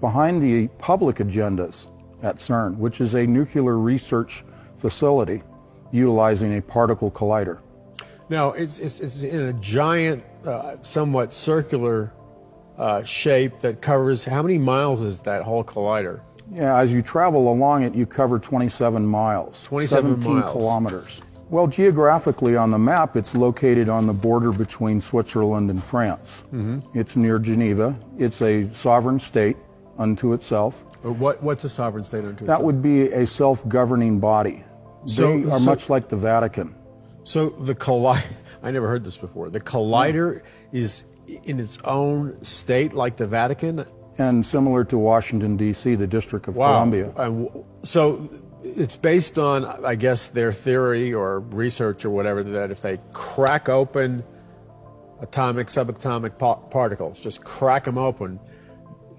behind the public agendas at CERN, which is a nuclear research facility utilizing a particle collider. Now, it's in a giant, somewhat circular shape that covers, how many miles is that whole collider? Yeah, as you travel along it, you cover 27 miles. 27 17 miles. kilometers. Well, geographically on the map, it's located on the border between Switzerland and France. It's near Geneva. It's a sovereign state unto itself. What's a sovereign state unto itself? That would be a self-governing body. They are much like the Vatican. So the collider, I never heard this before. The collider is in its own state like the Vatican? And similar to Washington, D.C., the District of Columbia. So it's based on, I guess, their theory or research or whatever, that if they crack open atomic, subatomic particles, just crack them open,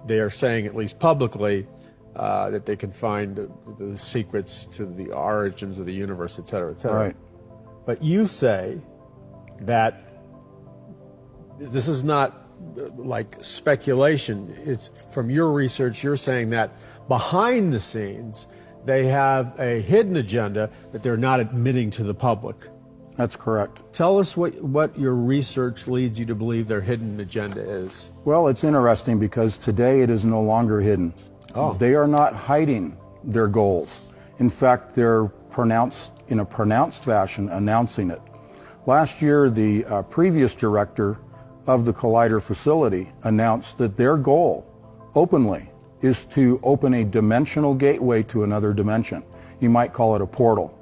they are saying, at least publicly, that they can find the secrets to the origins of the universe, et cetera, et cetera. Right. But you say that this is not like speculation. It's from your research, you're saying that behind the scenes, they have a hidden agenda that they're not admitting to the public. That's correct. Tell us what your research leads you to believe their hidden agenda is. Well, it's interesting because today it is no longer hidden. They are not hiding their goals. In fact, they're in a pronounced fashion announcing it. Last year, the previous director of the Collider facility announced that their goal, openly, is to open a dimensional gateway to another dimension. You might call it a portal.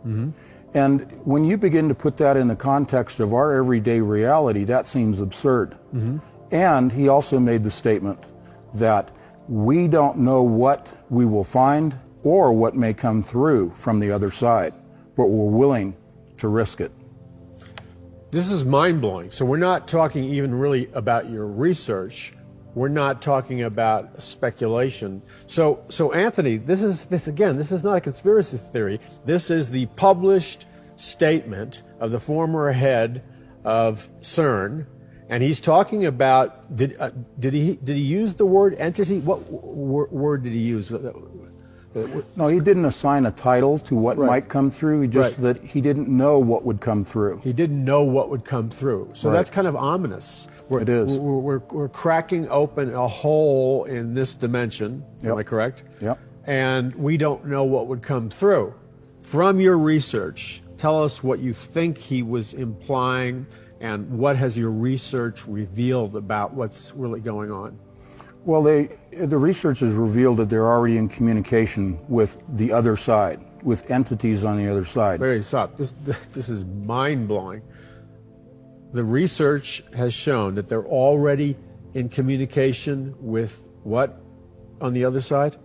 And when you begin to put that in the context of our everyday reality, that seems absurd. And he also made the statement that we don't know what we will find or what may come through from the other side, but we're willing to risk it. This is mind-blowing. So we're not talking even really about your research. We're not talking about speculation. So Anthony, this is not a conspiracy theory. This is the published statement of the former head of CERN, and he's talking about. Did he use the word entity? What word did he use? No, he didn't assign a title to what might come through. He just that he didn't know what would come through. He didn't know what would come through. So that's kind of ominous. It is. We're cracking open a hole in this dimension. Am I correct? Yep. And we don't know what would come through. From your research, tell us what you think he was implying, and what has your research revealed about what's really going on? Well, the research has revealed that they're already in communication with the other side, with entities on the other side. Very stop. This is mind-blowing. The research has shown that they're already in communication with what on the other side?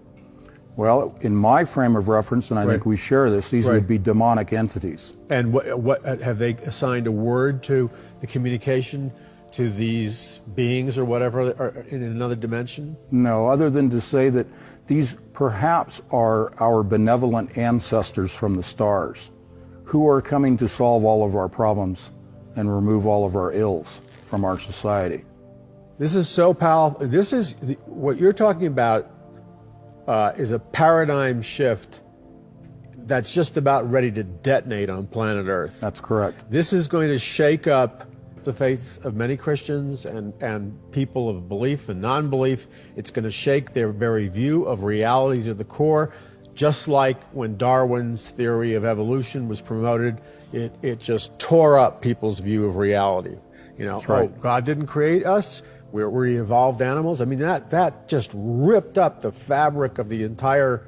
Well, in my frame of reference, and I think we share this, these would be demonic entities. And what have they assigned a word to the communication to these beings or whatever are in another dimension? No, other than to say that these perhaps are our benevolent ancestors from the stars who are coming to solve all of our problems and remove all of our ills from our society. This is so powerful. This is what you're talking about is a paradigm shift that's just about ready to detonate on planet Earth. That's correct. This is going to shake up the faith of many Christians and people of belief and non-belief. It's going to shake their very view of reality to the core. Just like when Darwin's theory of evolution was promoted, it just tore up people's view of reality. You know, God didn't create us. We're evolved animals. I mean, that just ripped up the fabric of the entire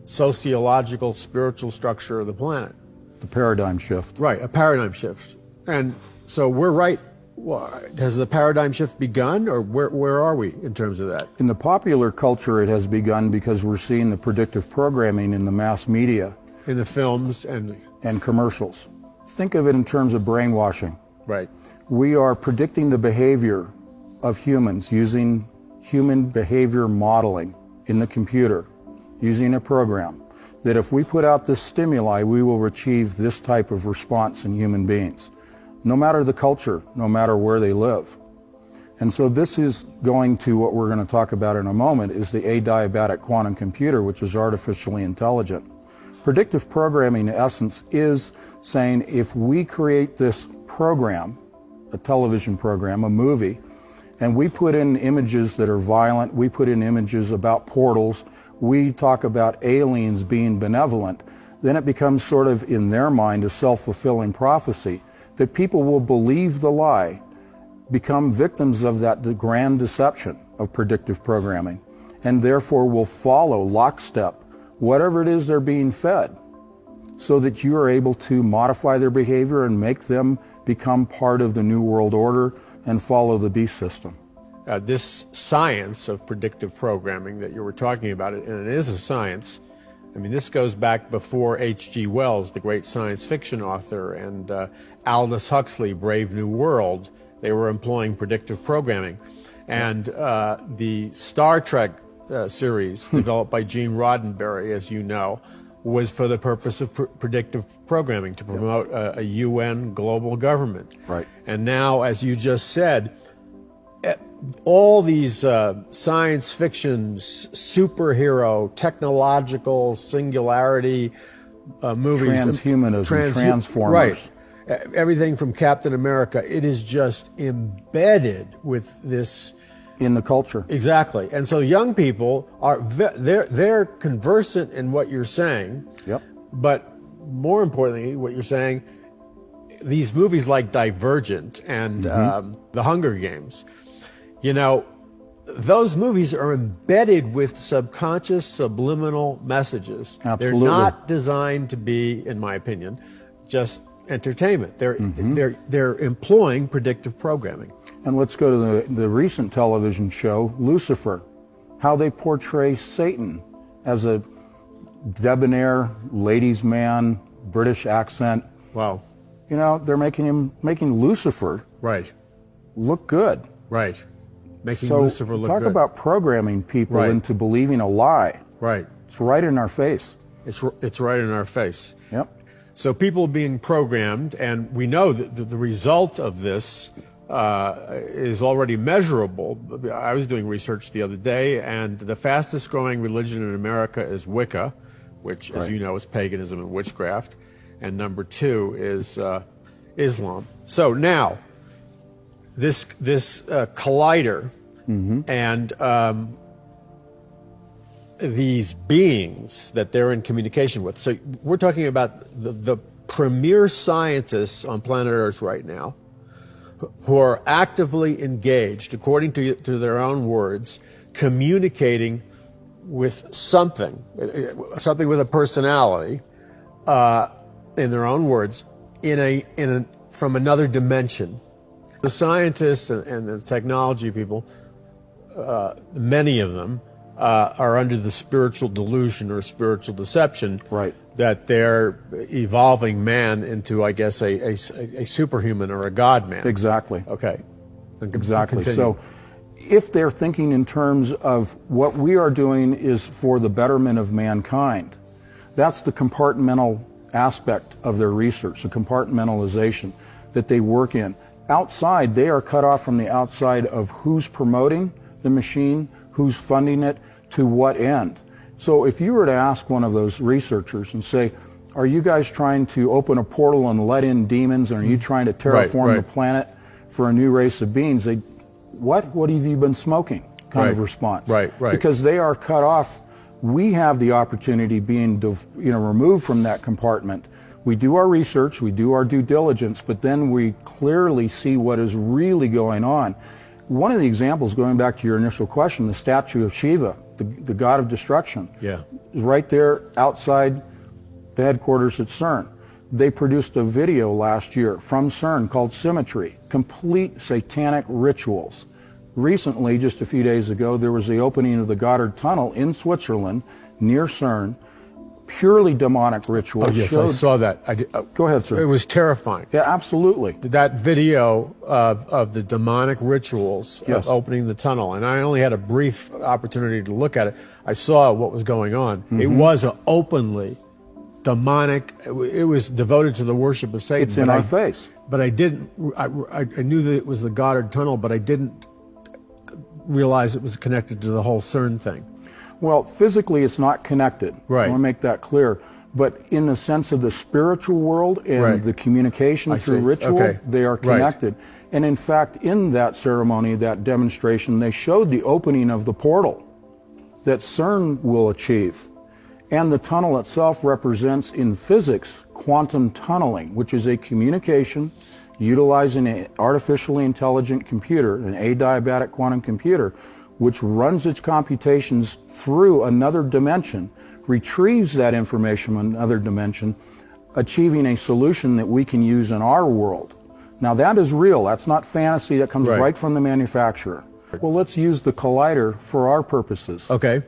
sociological, spiritual structure of the planet. The paradigm shift. Right, a paradigm shift. And so we're right. Has the paradigm shift begun, or where are we in terms of that? In the popular culture, it has begun because we're seeing the predictive programming in the mass media. In the films and commercials. Think of it in terms of brainwashing. Right. We are predicting the behavior of humans using human behavior modeling in the computer, using a program, that if we put out this stimuli, we will achieve this type of response in human beings, no matter the culture, no matter where they live. And so this is going to what we're going to talk about in a moment, is the adiabatic quantum computer, which is artificially intelligent. Predictive programming, in essence, is saying if we create this program, a television program, a movie, and we put in images that are violent, we put in images about portals, we talk about aliens being benevolent, then it becomes sort of, in their mind, a self-fulfilling prophecy that people will believe the lie, become victims of that grand deception of predictive programming, and therefore will follow lockstep whatever it is they're being fed, so that you are able to modify their behavior and make them become part of the New World Order and follow the beast system. This science of predictive programming that you were talking about, and it is a science. I mean, this goes back before H.G. Wells, the great science fiction author, and Aldous Huxley, Brave New World. They were employing predictive programming. And the Star Trek series, developed by Gene Roddenberry, as you know, was for the purpose of predictive programming, to promote a UN global government. Right. And now, as you just said, all these science fiction, superhero, technological singularity movies, transhumanism, Transformers, right? Everything from Captain America, it is just embedded with this in the culture. Exactly. And so young people are they're conversant in what you're saying. Yep. But more importantly, what you're saying, these movies like Divergent and The Hunger Games, you know, those movies are embedded with subconscious, subliminal messages. Absolutely. They're not designed to be, in my opinion, just entertainment. They're employing predictive programming. And let's go to the recent television show, Lucifer, how they portray Satan as a debonair ladies' man, British accent. Wow. You know, they're making Lucifer Right. look good. Right. Making So Lucifer look talk good. about programming people Right. into believing a lie. Right. It's right in our face. It's right in our face. Yep. So people being programmed, and we know that the result of this is already measurable. I was doing research the other day, and the fastest growing religion in America is Wicca, which, as you know, is paganism and witchcraft. And number two is Islam. So now, this collider and these beings that they're in communication with. So we're talking about the premier scientists on planet Earth right now, who are actively engaged, according to their own words, communicating with something with a personality, in their own words, from another dimension. The scientists and the technology people, many of them, are under the spiritual delusion or spiritual deception, Right. that they're evolving man into, I guess, a superhuman or a god man. Exactly. Okay. Exactly. Continue. So if they're thinking in terms of what we are doing is for the betterment of mankind, that's the compartmental aspect of their research, the compartmentalization that they work in. Outside, they are cut off from the outside of who's promoting the machine, who's funding it, to what end. So if you were to ask one of those researchers and say, are you guys trying to open a portal and let in demons, and are you trying to terraform the planet for a new race of beings? What have you been smoking? Kind of response. Right. Because they are cut off. We have the opportunity, being removed from that compartment. We do our research, we do our due diligence, but then we clearly see what is really going on. One of the examples, going back to your initial question, the statue of Shiva, the god of destruction, is right there outside the headquarters at CERN. They produced a video last year from CERN called Symmetry, complete satanic rituals. Recently, just a few days ago, there was the opening of the Goddard Tunnel in Switzerland near CERN, purely demonic rituals. Oh, yes, I saw that. Go ahead, sir. It was terrifying. Yeah, absolutely. That video of the demonic rituals of opening the tunnel, and I only had a brief opportunity to look at it. I saw what was going on. It was openly demonic. It was devoted to the worship of Satan. It's in our face. But I didn't. I knew that it was the Goddard Tunnel, but I didn't realize it was connected to the whole CERN thing. Well, physically it's not connected. Right. I want to make that clear. But in the sense of the spiritual world and Right. the communication through ritual, Okay. they are connected. Right. And in fact, in that ceremony, that demonstration, they showed the opening of the portal that CERN will achieve. And the tunnel itself represents, in physics, quantum tunneling, which is a communication utilizing an artificially intelligent computer, an adiabatic quantum computer, which runs its computations through another dimension, retrieves that information from another dimension, achieving a solution that we can use in our world. Now that is real. That's not fantasy. That comes right from the manufacturer. Well, let's use the collider for our purposes. Okay.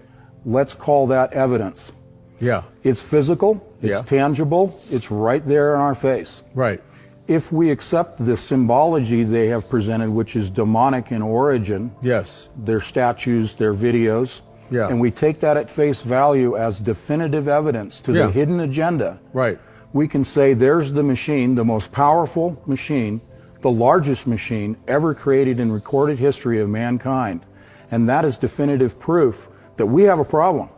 Let's call that evidence. Yeah. It's physical, it's tangible, it's right there in our face. Right. If we accept the symbology they have presented, which is demonic in origin, yes, their statues, their videos, and we take that at face value as definitive evidence to the hidden agenda, right, we can say there's the machine, the most powerful machine, the largest machine ever created in recorded history of mankind. And that is definitive proof that we have a problem.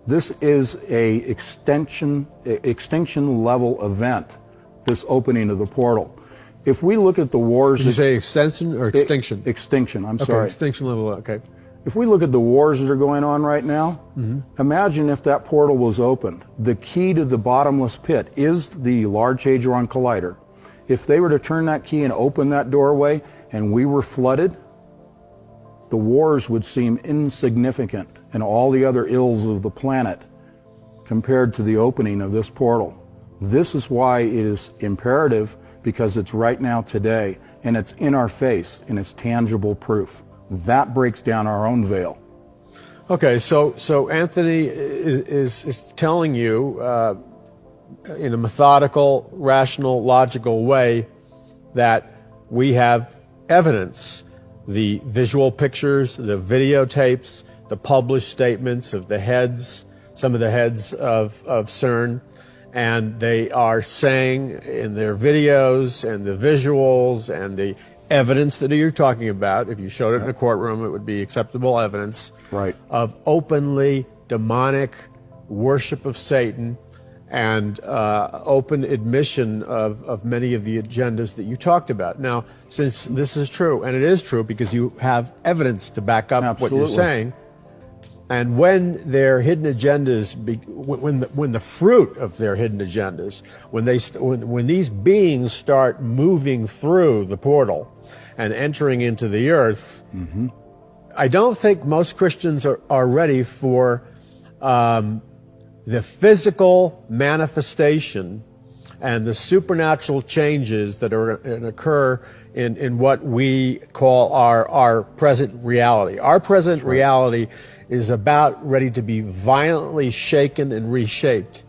This is a extinction level event, this opening of the portal. If we look at the wars... Did you say extension or extinction? Extinction, I'm sorry. Extinction level, okay. If we look at the wars that are going on right now, imagine if that portal was opened. The key to the bottomless pit is the Large Hadron Collider. If they were to turn that key and open that doorway and we were flooded, the wars would seem insignificant and all the other ills of the planet compared to the opening of this portal. This is why it is imperative, because it's right now today and it's in our face and it's tangible proof. That breaks down our own veil. Okay, so Anthony is telling you in a methodical, rational, logical way that we have evidence. The visual pictures, the videotapes, the published statements of the heads, some of the heads of CERN, and they are saying in their videos and the visuals and the evidence that you're talking about, if you showed it in a courtroom, it would be acceptable evidence of openly demonic worship of Satan and open admission of many of the agendas that you talked about. Now, since this is true, and it is true because you have evidence to back up what you're saying, and when their hidden agendas, when the fruit of their hidden agendas, when these beings start moving through the portal and entering into the earth, I don't think most Christians are ready for the physical manifestation and the supernatural changes that are going to occur in what we call our present reality. Our present reality is about ready to be violently shaken and reshaped.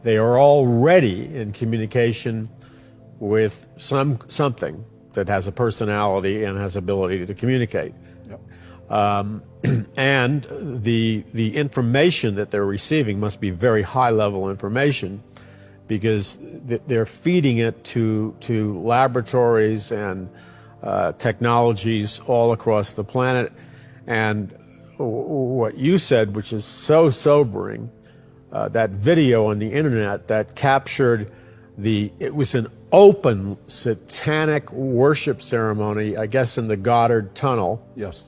They are already in communication with something that has a personality and has ability to communicate. And the information that they're receiving must be very high-level information, because they're feeding it to laboratories and technologies all across the planet. And what you said, which is so sobering, that video on the internet that captured it was an open satanic worship ceremony, I guess in the Goddard Tunnel. Yes.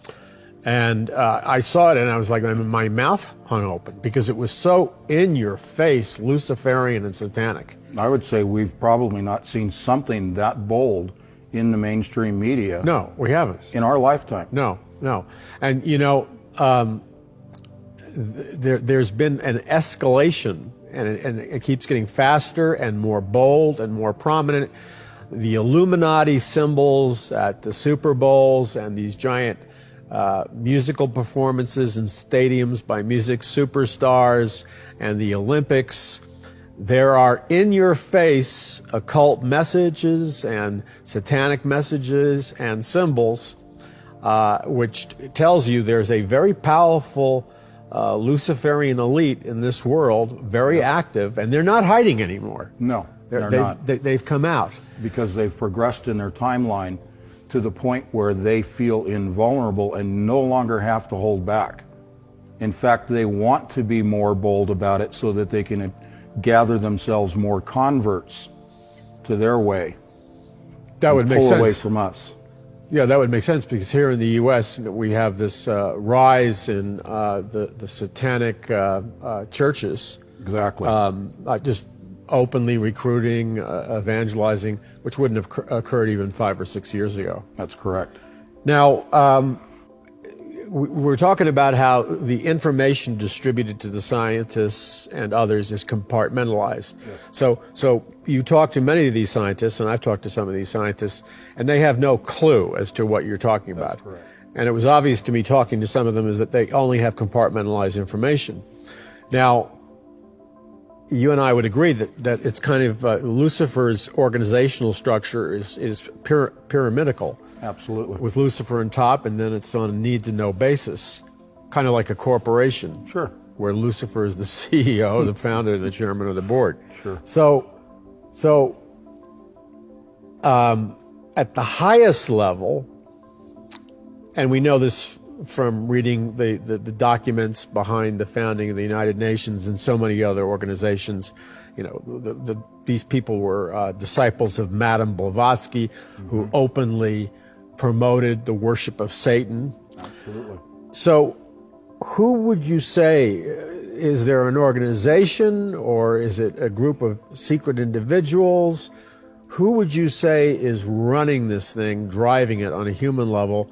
And I saw it and I was like, my mouth hung open because it was so in your face, Luciferian and satanic. I would say we've probably not seen something that bold in the mainstream media. No, we haven't. In our lifetime. No. And you know, there's been an escalation, and it keeps getting faster and more bold and more prominent. The Illuminati symbols at the Super Bowls and these giant musical performances in stadiums by music superstars and the Olympics. There are in-your-face occult messages and satanic messages and symbols, which tells you there's a very powerful Luciferian elite in this world, very active, and they're not hiding anymore. No, they're not. They've come out. Because they've progressed in their timeline to the point where they feel invulnerable and no longer have to hold back. In fact, they want to be more bold about it so that they can gather themselves more converts to their way. That would make sense. Pull away sense. from us. Yeah, that would make sense, because here in the U.S. we have this rise in the satanic churches. Exactly. Just openly recruiting, evangelizing, which wouldn't have occurred even 5 or 6 years ago. That's correct. Now, we're talking about how the information distributed to the scientists and others is compartmentalized. Yes. So you talk to many of these scientists, and I've talked to some of these scientists, and they have no clue as to what you're talking about. That's correct. And it was obvious to me talking to some of them is that they only have compartmentalized information. Now, you and I would agree that it's kind of Lucifer's organizational structure is pyramidal. Absolutely. With Lucifer on top, and then it's on a need-to-know basis, kind of like a corporation. Sure. Where Lucifer is the CEO, the founder, the chairman of the board. Sure. So at the highest level, and we know this from reading the documents behind the founding of the United Nations and so many other organizations, you know, these people were disciples of Madame Blavatsky, who openly promoted the worship of Satan. Absolutely. So who would you say, is there an organization or is it a group of secret individuals? Who would you say is running this thing, driving it on a human level?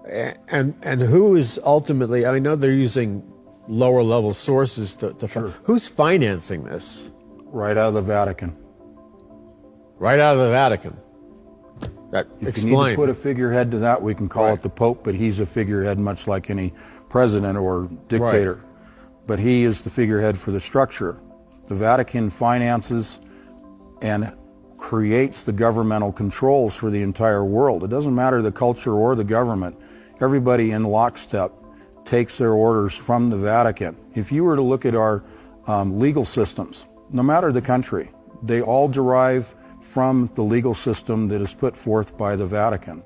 And who is ultimately, I know they're using lower level sources to Sure. Who's financing this? Right out of the Vatican. Right out of the Vatican. That If you need to put a figurehead to that, we can call it the Pope, but he's a figurehead much like any president or dictator. Right. But he is the figurehead for the structure. The Vatican finances and creates the governmental controls for the entire world. It doesn't matter the culture or the government. Everybody in lockstep takes their orders from the Vatican. If you were to look at our legal systems, no matter the country, they all derive from the legal system that is put forth by the Vatican.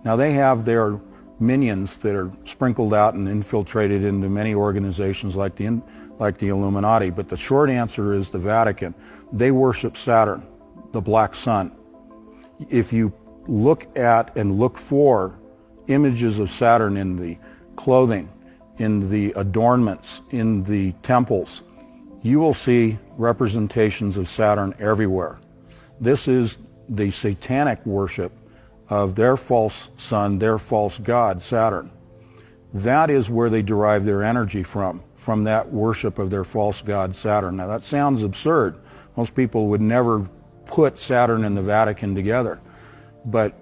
Now they have their minions that are sprinkled out and infiltrated into many organizations like the Illuminati, but the short answer is the Vatican. They worship Saturn, the black sun. If you look at and look for images of Saturn in the clothing, in the adornments, in the temples, you will see representations of Saturn everywhere. This is the satanic worship of their false sun, their false god, Saturn. That is where they derive their energy from that worship of their false god, Saturn. Now that sounds absurd. Most people would never put Saturn and the Vatican together. But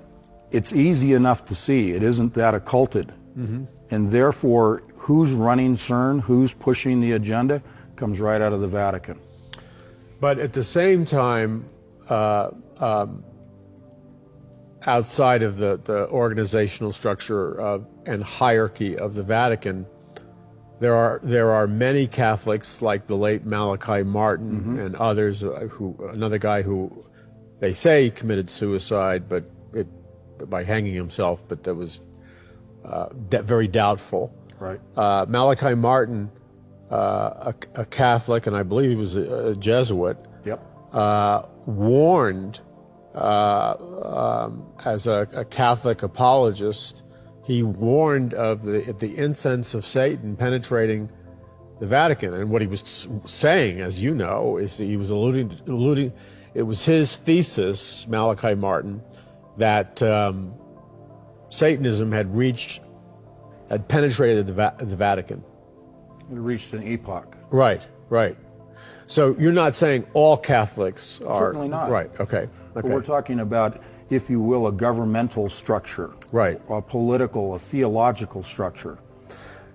it's easy enough to see. It isn't that occulted. Mm-hmm. And therefore, who's running CERN, who's pushing the agenda, comes right out of the Vatican. But at the same time, outside of the organizational structure and hierarchy of the Vatican, there are many Catholics like the late Malachi Martin and others, another guy who they say committed suicide, but by hanging himself, but that was very doubtful. Right. Malachi Martin, a Catholic, and I believe he was a Jesuit. Yep. Warned as a Catholic apologist, he warned of the incense of Satan penetrating the Vatican. And what he was saying, as you know, is that he was alluding. It was his thesis, Malachi Martin, that Satanism had penetrated the Vatican. It reached an epoch. Right. So you're not saying all Catholics are... Certainly not. Right, okay. But we're talking about, if you will, a governmental structure. Right. A political, a theological structure.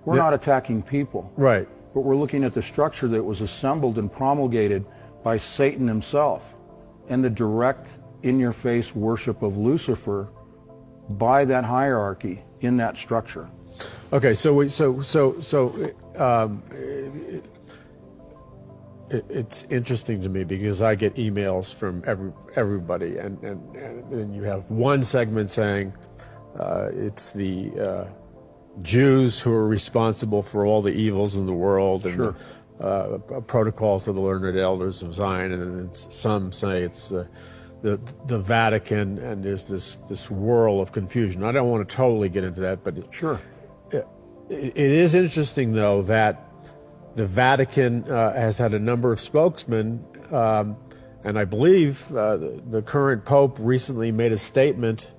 We're not attacking people. Right. But we're looking at the structure that was assembled and promulgated by Satan himself, and the direct, in-your-face worship of Lucifer by that hierarchy in that structure. it's interesting to me because I get emails from everybody, and then you have one segment saying it's the Jews who are responsible for all the evils in the world, and Sure. the protocols of the learned elders of Zion, and then some say it's the Vatican, and there's this whirl of confusion. I don't want to totally get into that, but Sure. it is interesting, though, that the Vatican has had a number of spokesmen, and I believe the current Pope recently made a statement,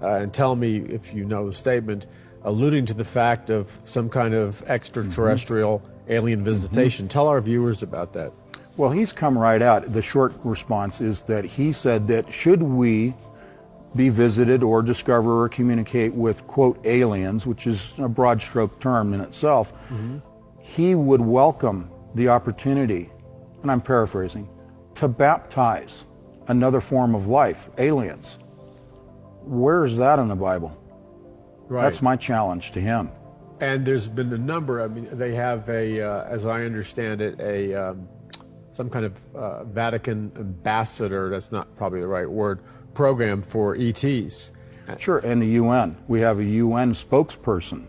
and tell me if you know the statement, alluding to the fact of some kind of extraterrestrial alien visitation. Tell our viewers about that. Well, he's come right out. The short response is that he said that should we be visited or discover or communicate with, quote, aliens, which is a broad stroke term in itself, he would welcome the opportunity, and I'm paraphrasing, to baptize another form of life, aliens. Where is that in the Bible? Right. That's my challenge to him. And there's been a number. I mean, they have as I understand it, some kind of Vatican ambassador. That's not probably the right word. Program for ETs. Sure, and the UN. We have a UN spokesperson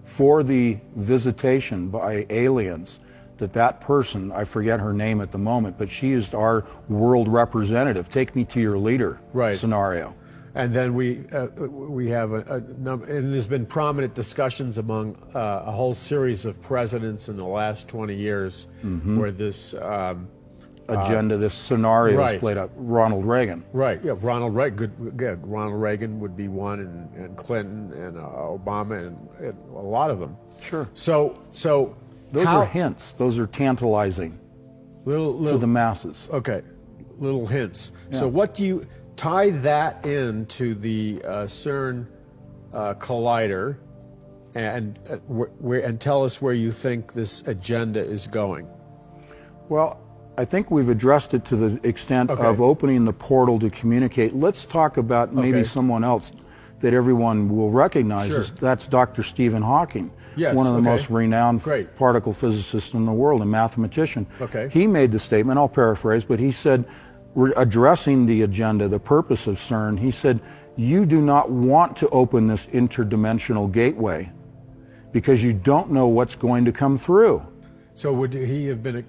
for the visitation by aliens. That person, I forget her name at the moment, but she is our world representative. Take me to your leader scenario. And then we have a number, and there's been prominent discussions among a whole series of presidents in the last 20 years where this agenda, this scenario is played out. Ronald Reagan. Right, yeah, Ronald Reagan. Ronald Reagan would be one, and Clinton, and Obama, and a lot of them. Sure. So those are hints. Those are tantalizing little to the masses. Okay, little hints. Yeah. So what do you tie that into the CERN collider, and tell us where you think this agenda is going? Well, I think we've addressed it to the extent of opening the portal to communicate. Let's talk about maybe someone else that everyone will recognize. Sure. That's Dr. Stephen Hawking, yes, one of the most renowned Great. particle physicists in the world, a mathematician. Okay. He made the statement, I'll paraphrase, but he said, we're addressing the agenda, the purpose of CERN. He said, you do not want to open this interdimensional gateway because you don't know what's going to come through. So would he have been?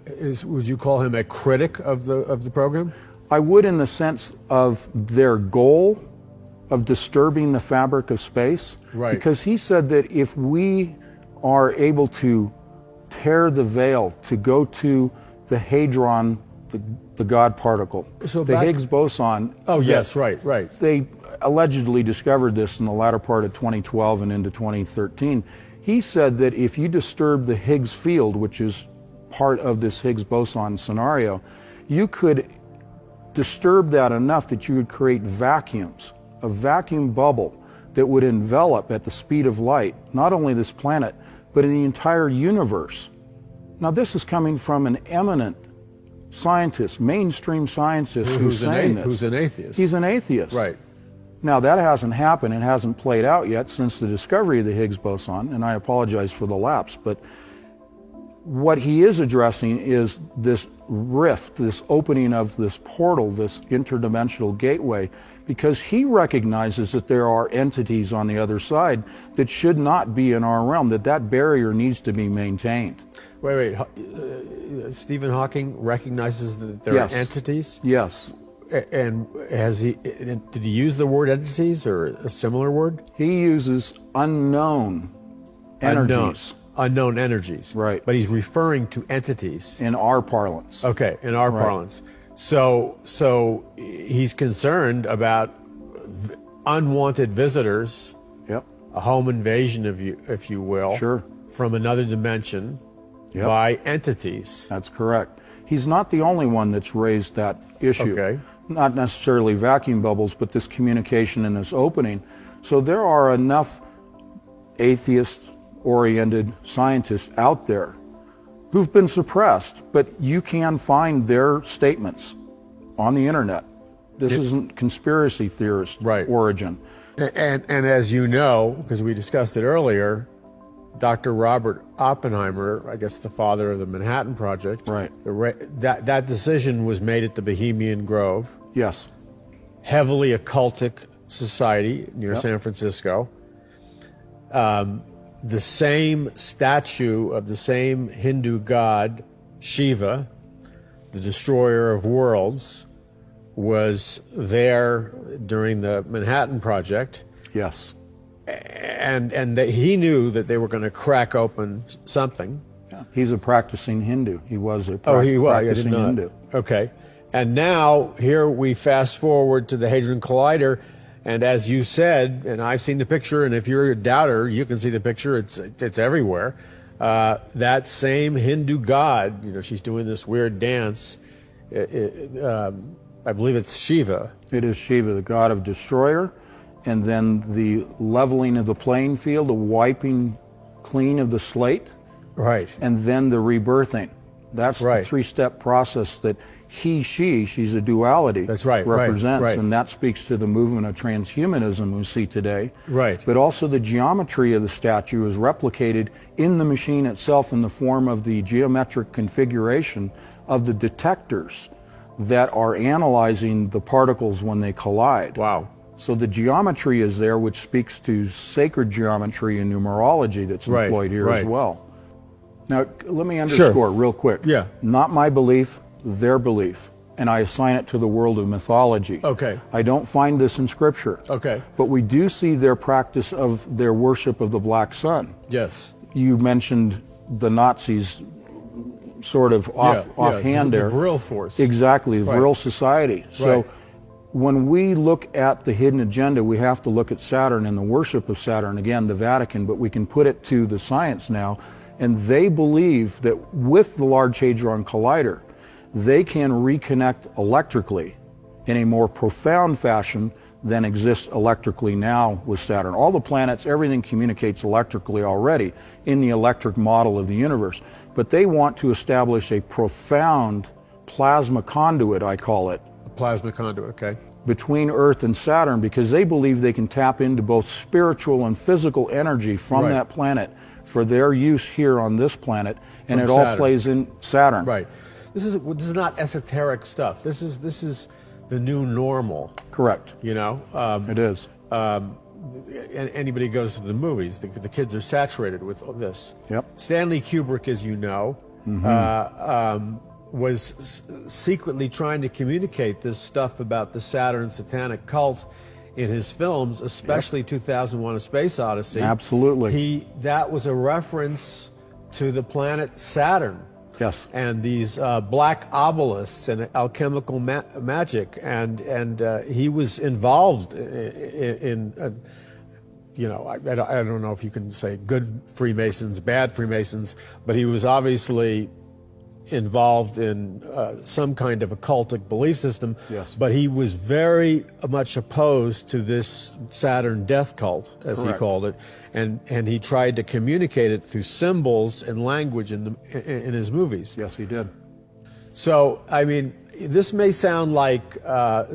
Would you call him a critic of the program? I would, in the sense of their goal of disturbing the fabric of space. Right. Because he said that if we are able to tear the veil, to go to the hadron, the God particle, So the Higgs boson. Oh, yes, right. They allegedly discovered this in the latter part of 2012 and into 2013. He said that if you disturb the Higgs field, which is part of this Higgs boson scenario, you could disturb that enough that you would create vacuums, a vacuum bubble that would envelop at the speed of light, not only this planet, but in the entire universe. Now, this is coming from an eminent scientist, mainstream scientist who's saying this. Who's an atheist. He's an atheist. Right. Now, that hasn't happened and hasn't played out yet since the discovery of the Higgs boson, and I apologize for the lapse, but what he is addressing is this rift, this opening of this portal, this interdimensional gateway, because he recognizes that there are entities on the other side that should not be in our realm, that barrier needs to be maintained. Wait. Stephen Hawking recognizes that there are entities? Yes. And did he use the word entities or a similar word? He uses unknown energies. Unknown energies. Right. But he's referring to entities. In our parlance. Okay, in our parlance. So he's concerned about unwanted visitors. Yep. A home invasion, if you will. Sure. From another dimension by entities. That's correct. He's not the only one that's raised that issue. Okay. Not necessarily vacuum bubbles, but this communication and this opening. So there are enough atheist-oriented scientists out there who've been suppressed, but you can find their statements on the internet. This isn't conspiracy theorist origin. And as you know, because we discussed it earlier, Dr. Robert Oppenheimer, I guess the father of the Manhattan Project. Right. That decision was made at the Bohemian Grove. Yes. Heavily occultic society near San Francisco. The same statue of the same Hindu god, Shiva, the destroyer of worlds, was there during the Manhattan Project. Yes. And that he knew that they were going to crack open something. Yeah. He's a practicing Hindu. He was a I practicing didn't know Hindu. that. Okay. And now here we fast forward to the Hadron Collider, and as you said, and I've seen the picture, and if you're a doubter, you can see the picture. It's everywhere. That same Hindu god, you know, she's doing this weird dance. I believe it's Shiva. It is Shiva, the god of destroyer, and then the leveling of the playing field, the wiping clean of the slate, Right. and then the rebirthing. That's Right. the three-step process that she's a duality, That's right, represents, right. and that speaks to the movement of transhumanism we see today. Right. But also the geometry of the statue is replicated in the machine itself in the form of the geometric configuration of the detectors that are analyzing the particles when they collide. Wow. So the geometry is there, which speaks to sacred geometry and numerology that's employed here as well. Now, let me underscore real quick. Yeah. Not my belief, their belief. And I assign it to the world of mythology. Okay. I don't find this in Scripture. Okay. But we do see their practice of their worship of the black sun. Yes. You mentioned the Nazis sort of offhand there. The Vril force. Exactly, the Right. Vril society. So Right. when we look at the hidden agenda, we have to look at Saturn and the worship of Saturn, again, the Vatican, but we can put it to the science now. And they believe that with the Large Hadron Collider, they can reconnect electrically in a more profound fashion than exists electrically now with Saturn. All the planets, everything communicates electrically already in the electric model of the universe. But they want to establish a profound plasma conduit, I call it, A plasma conduit, okay. between Earth and Saturn, because they believe they can tap into both spiritual and physical energy from Right. that planet for their use here on this planet, and From it all Saturn. plays in Saturn. Right. This is not esoteric stuff. This is the new normal. Correct. You know. It is. Anybody goes to the movies, the kids are saturated with this. Yep. Stanley Kubrick, as you know, was secretly trying to communicate this stuff about the Saturn satanic cult in his films, especially 2001: A Space Odyssey. Absolutely. That was a reference to the planet Saturn. Yes. And these black obelisks and alchemical magic, and he was involved in you know, I don't know if you can say good Freemasons, bad Freemasons, but he was obviously involved in some kind of occultic belief system. Yes. But he was very much opposed to this Saturn death cult, as he called it, and he tried to communicate it through symbols and language in his movies. Yes, he did. So, I mean, this may sound like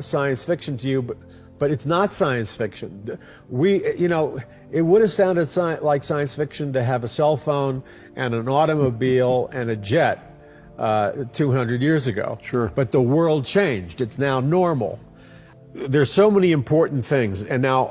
science fiction to you, but it's not science fiction. You know, it would have sounded like science fiction to have a cell phone and an automobile and a jet 200 years ago. Sure. But the world changed. It's now normal. There's so many important things, and now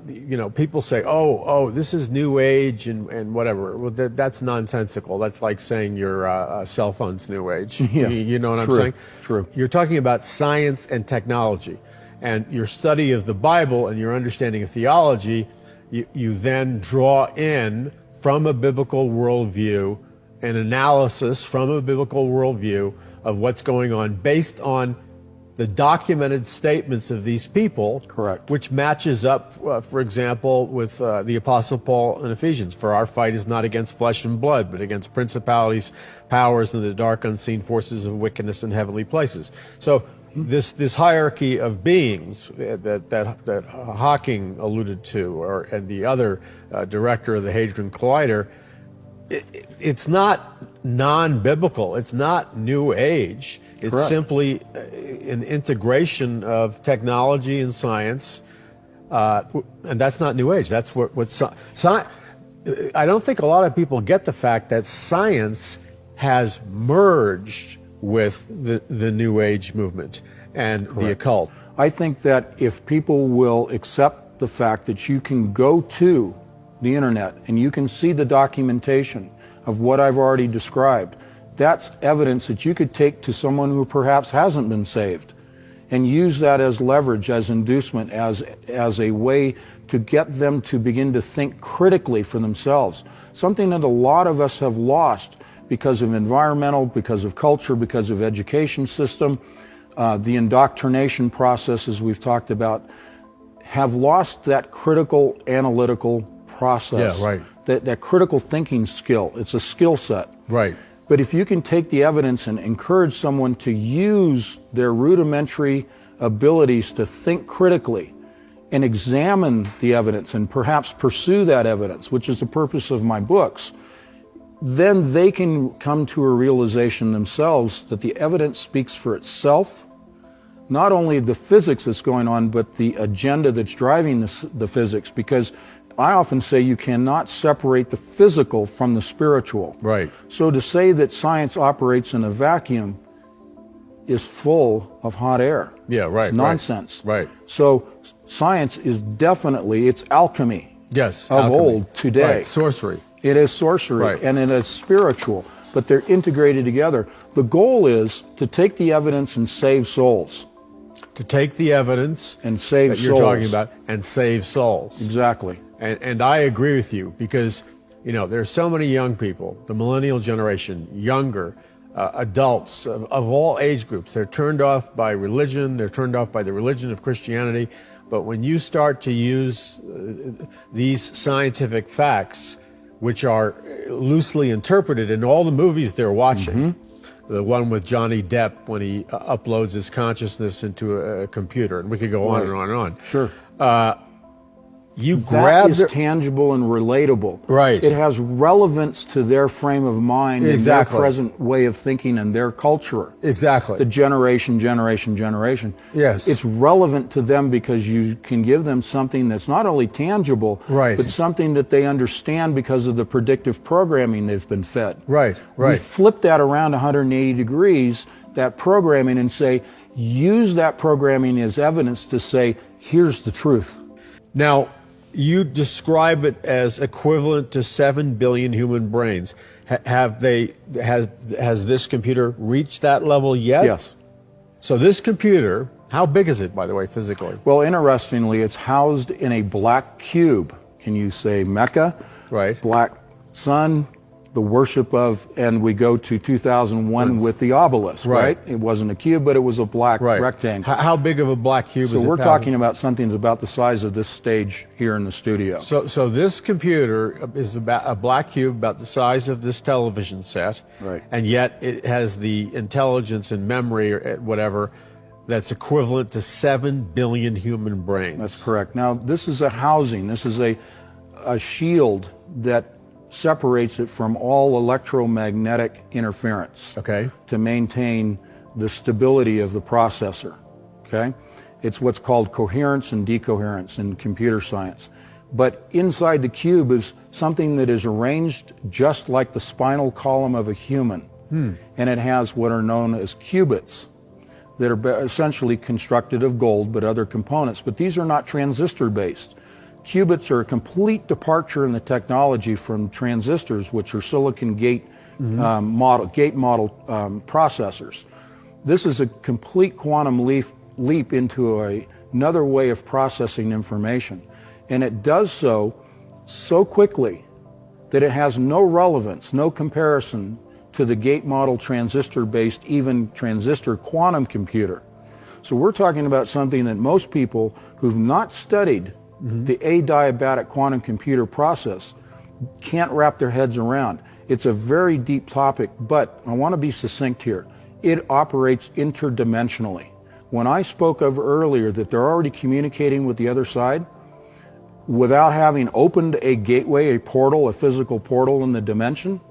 you know, people say, oh, this is New Age and whatever. Well, that's nonsensical. That's like saying your cell phone's New Age. Yeah. You know what I'm True. saying? True. You're talking about science and technology, and your study of the Bible and your understanding of theology. You then draw in from a biblical worldview an analysis from a biblical worldview of what's going on based on the documented statements of these people. Correct. Which matches up, for example, with the Apostle Paul in Ephesians. For our fight is not against flesh and blood, but against principalities, powers, and the dark unseen forces of wickedness in heavenly places. So this hierarchy of beings that Hawking alluded to, and the other director of the Hadron Collider, it's not non-biblical. It's not New Age. It's Correct. simply an integration of technology and science, and that's not New Age. That's what I don't think a lot of people get the fact that science has merged with the New Age movement and the occult. I think that if people will accept the fact that you can go to the internet and you can see the documentation of what I've already described, that's evidence that you could take to someone who perhaps hasn't been saved and use that as leverage, as inducement, as a way to get them to begin to think critically for themselves. Something that a lot of us have lost because of environmental, because of culture, because of education system, the indoctrination process, as we've talked about, have lost that critical analytical process. Yeah, right. That critical thinking skill. It's a skill set. Right. But if you can take the evidence and encourage someone to use their rudimentary abilities to think critically and examine the evidence and perhaps pursue that evidence, which is the purpose of my books, then they can come to a realization themselves that the evidence speaks for itself. Not only the physics that's going on, but the agenda that's driving the physics, because I often say you cannot separate the physical from the spiritual. Right. So to say that science operates in a vacuum is full of hot air. Yeah, right. It's nonsense. Right. So science is definitely, it's alchemy. Yes. Of alchemy. old today. Right. Sorcery. It is sorcery, Right. and it is spiritual, but they're integrated together. The goal is to take the evidence and save souls. To take the evidence And save that you're souls. talking about and save souls. Exactly. And I agree with you, because, you know, there's so many young people, the millennial generation, younger, adults of all age groups. They're turned off by religion. They're turned off by the religion of Christianity. But when you start to use these scientific facts, which are loosely interpreted in all the movies they're watching, the one with Johnny Depp when he uploads his consciousness into a computer, and we could go on and on and on. Sure. You That grab is tangible and relatable. Right. It has relevance to their frame of mind Exactly. and their present way of thinking and their culture. Exactly. The generation. Yes. It's relevant to them because you can give them something that's not only tangible, Right. but something that they understand because of the predictive programming they've been fed. Right, We right. flip that around 180 degrees, that programming, and say, use that programming as evidence to say, here's the truth. Now, you describe it as equivalent to 7 billion human brains. Has this computer reached that level yet? Yes. So this computer, how big is it, by the way, physically? Well, interestingly, it's housed in a black cube. Can you say Mecca? Right. Black sun, the worship of, and we go to 2001 with the obelisk, right? It wasn't a cube, but it was a black rectangle. How big of a black cube is it? So we're talking about something that's about the size of this stage here in the studio. So this computer is about a black cube about the size of this television set. Right. And yet it has the intelligence and memory or whatever that's equivalent to 7 billion human brains. That's correct. Now, this is a housing. This is a shield that separates it from all electromagnetic interference. Okay. To maintain the stability of the processor. Okay? It's what's called coherence and decoherence in computer science. But inside the cube is something that is arranged just like the spinal column of a human. And it has what are known as qubits that are essentially constructed of gold but other components. But these are not transistor based. Qubits are a complete departure in the technology from transistors, which are silicon gate model processors. This is a complete quantum leap into another way of processing information, and it does so quickly that it has no relevance, no comparison to the gate model transistor-based, even transistor quantum computer. So we're talking about something that most people who've not studied the adiabatic quantum computer process can't wrap their heads around. It's a very deep topic, but I want to be succinct here. It operates interdimensionally. When I spoke of earlier that they're already communicating with the other side, without having opened a gateway, a portal, a physical portal in the dimension,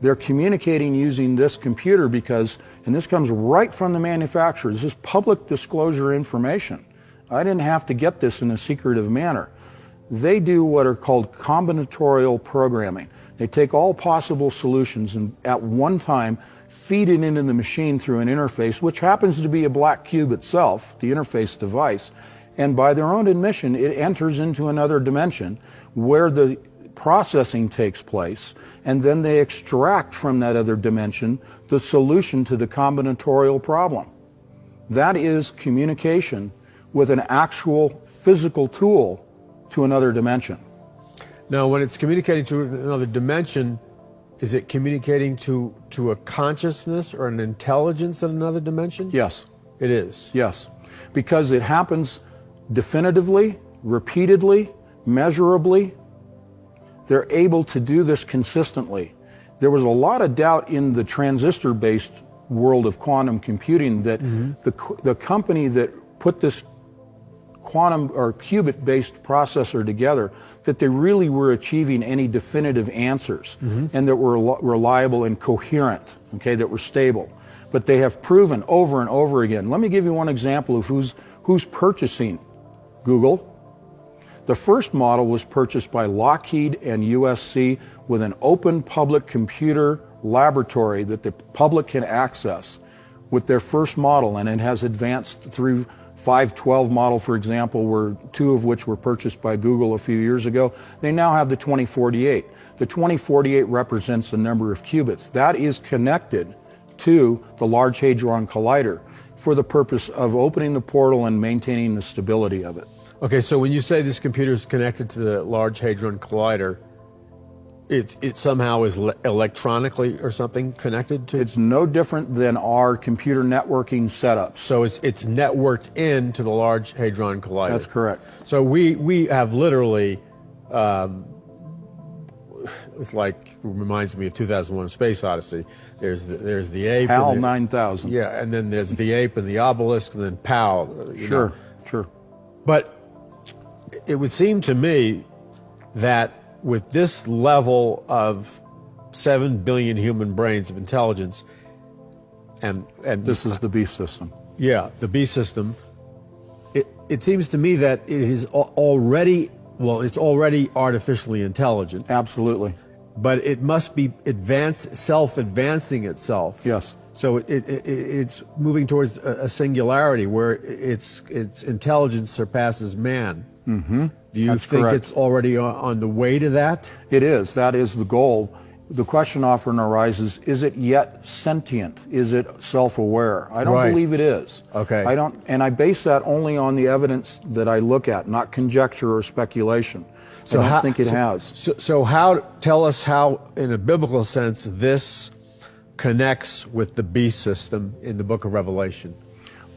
they're communicating using this computer because, and this comes right from the manufacturer, this is public disclosure information. I didn't have to get this in a secretive manner. They do what are called combinatorial programming. They take all possible solutions and at one time feed it into the machine through an interface, which happens to be a black cube itself, the interface device, and by their own admission, it enters into another dimension where the processing takes place, and then they extract from that other dimension the solution to the combinatorial problem. That is communication with an actual physical tool to another dimension. Now, when it's communicating to another dimension, is it communicating to a consciousness or an intelligence in another dimension? Yes. It is? Yes. Because it happens definitively, repeatedly, measurably. They're able to do this consistently. There was a lot of doubt in the transistor-based world of quantum computing that the company that put this quantum or qubit-based processor together, that they really were achieving any definitive answers and that were reliable and coherent, okay, that were stable. But they have proven over and over again. Let me give you one example of who's purchasing Google. The first model was purchased by Lockheed and USC with an open public computer laboratory that the public can access with their first model, and it has advanced through 512 model, for example, were two of which were purchased by Google a few years ago. They now have the 2048. The 2048 represents the number of qubits. That is connected to the Large Hadron Collider for the purpose of opening the portal and maintaining the stability of it. Okay, so when you say this computer is connected to the Large Hadron Collider, it somehow is electronically or something connected to? It's no different than our computer networking setups. So it's networked into the Large Hadron Collider. That's correct. So we have literally, it's like, reminds me of 2001: A Space Odyssey. There's the ape. HAL 9000. Yeah, and then there's the ape and the obelisk, and then POW. Sure, sure. But it would seem to me that with this level of 7 billion human brains of intelligence, and this is the beast system. Yeah, the beast system. It seems to me that it is already, well, it's already artificially intelligent. Absolutely. But it must be self-advancing itself. Yes. So it's moving towards a singularity where its intelligence surpasses man. Mm-hmm. Do you That's think correct. it's already on the way to that? It is. That is the goal. The question often arises, is it yet sentient? Is it self-aware? I don't believe it is. Okay. And I base that only on the evidence that I look at, not conjecture or speculation. So I don't think it has. So tell us how, in a biblical sense, this connects with the beast system in the book of Revelation.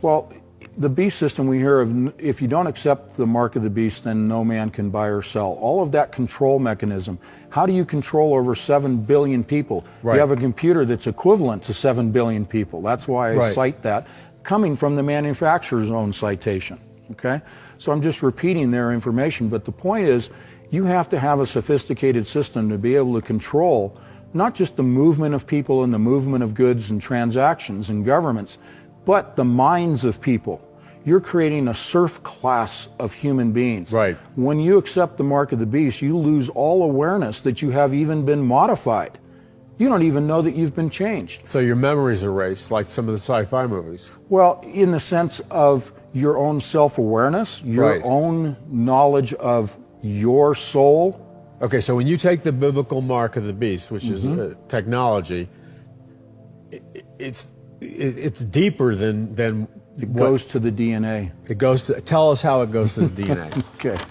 Well, the beast system we hear of, if you don't accept the mark of the beast, then no man can buy or sell. All of that control mechanism. How do you control over 7 billion people? Right. You have a computer that's equivalent to 7 billion people. That's why I cite that, coming from the manufacturer's own citation. Okay? So I'm just repeating their information, but the point is, you have to have a sophisticated system to be able to control not just the movement of people and the movement of goods and transactions and governments, but the minds of people. You're creating a serf class of human beings. Right. When you accept the mark of the beast, you lose all awareness that you have even been modified. You don't even know that you've been changed. So your memory's erased, like some of the sci-fi movies. Well, in the sense of your own self-awareness, your own knowledge of your soul. Okay, so when you take the biblical mark of the beast, which is technology, it's deeper than it goes to the DNA. It goes to, tell us how it goes to the DNA. Okay.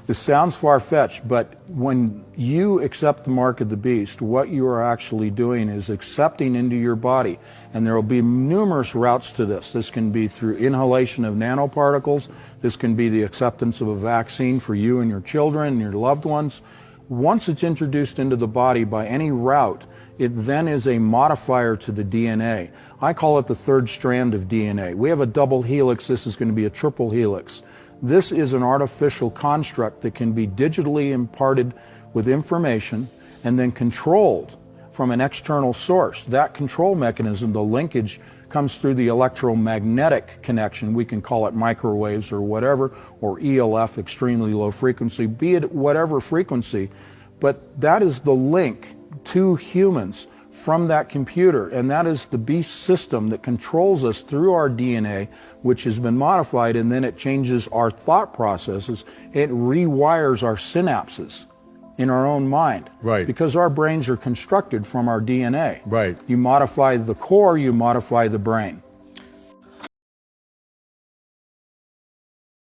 This sounds far-fetched, but when you accept the mark of the beast, what you are actually doing is accepting into your body, and there will be numerous routes to this. This can be through inhalation of nanoparticles. This can be the acceptance of a vaccine for you and your children and your loved ones. Once it's introduced into the body by any route, it then is a modifier to the DNA. I call it the third strand of DNA. We have a double helix. This is going to be a triple helix. This is an artificial construct that can be digitally imparted with information and then controlled from an external source. That control mechanism, the linkage, comes through the electromagnetic connection. We can call it microwaves or whatever, or ELF, extremely low frequency, be it whatever frequency. But that is the link to humans from that computer, and that is the beast system that controls us through our DNA, which has been modified, and then it changes our thought processes. It rewires our synapses in our own mind. Right. Because our brains are constructed from our DNA. Right. You modify the core, you modify the brain.